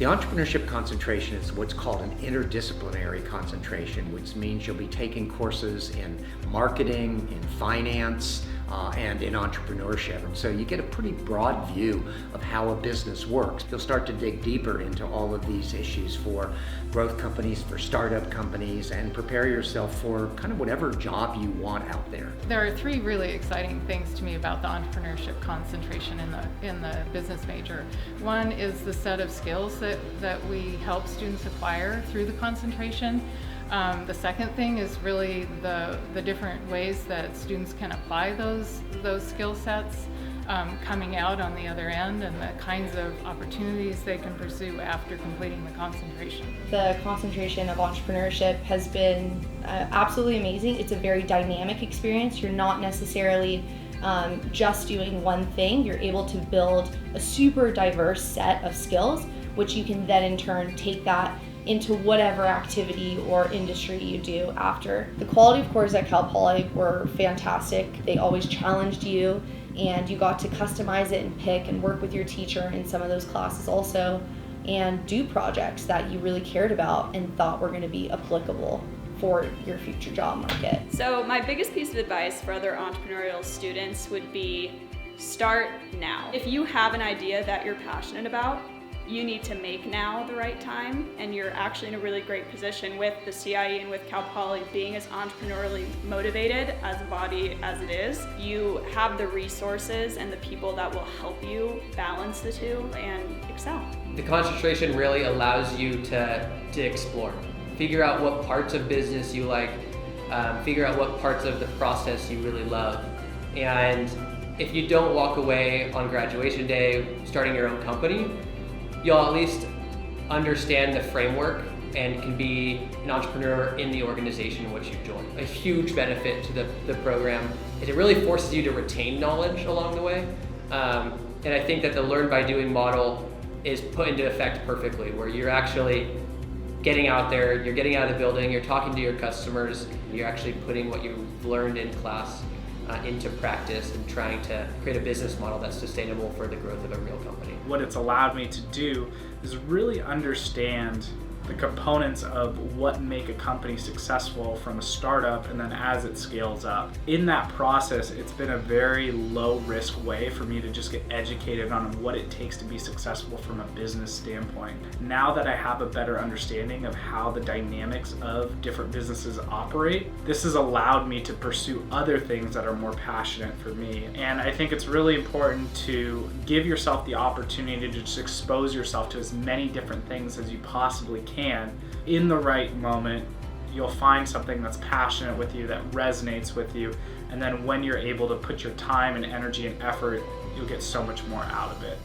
The entrepreneurship concentration is what's called an interdisciplinary concentration, which means you'll be taking courses in marketing, in finance, and in entrepreneurship. And so you get a pretty broad view of how a business works. You'll start to dig deeper into all of these issues for growth companies, for startup companies, and prepare yourself for kind of whatever job you want out there. There are three really exciting things to me about the entrepreneurship concentration in the business major. One is the set of skills that we help students acquire through the concentration. The second thing is really the different ways that students can apply those skill sets coming out on the other end, and the kinds of opportunities they can pursue after completing the concentration. The concentration of entrepreneurship has been absolutely amazing. It's a very dynamic experience. You're not necessarily just doing one thing. You're able to build a super diverse set of skills, which you can then in turn take that into whatever activity or industry you do after. The quality of courses at Cal Poly were fantastic. They always challenged you, and you got to customize it and pick and work with your teacher in some of those classes also, and do projects that you really cared about and thought were going to be applicable for your future job market. So my biggest piece of advice for other entrepreneurial students would be start now. If you have an idea that you're passionate about, you need to make now the right time, and you're actually in a really great position with the CIE and with Cal Poly being as entrepreneurially motivated as a body as it is. You have the resources and the people that will help you balance the two and excel. The concentration really allows you to explore. Figure out what parts of business you like, figure out what parts of the process you really love. And if you don't walk away on graduation day starting your own company, you'll at least understand the framework and can be an entrepreneur in the organization in which you join. A huge benefit to the program is it really forces you to retain knowledge along the way. And I think that the learn by doing model is put into effect perfectly, where you're actually getting out there, you're getting out of the building, you're talking to your customers, you're actually putting what you've learned in class into practice and trying to create a business model that's sustainable for the growth of a real company. What it's allowed me to do is really understand the components of what make a company successful from a startup and then as it scales up. In that process, it's been a very low risk way for me to just get educated on what it takes to be successful from a business standpoint. Now that I have a better understanding of how the dynamics of different businesses operate, this has allowed me to pursue other things that are more passionate for me. And I think it's really important to give yourself the opportunity to just expose yourself to as many different things as you possibly can. In the right moment, you'll find something that's passionate with you, that resonates with you, and then when you're able to put your time and energy and effort, you'll get so much more out of it.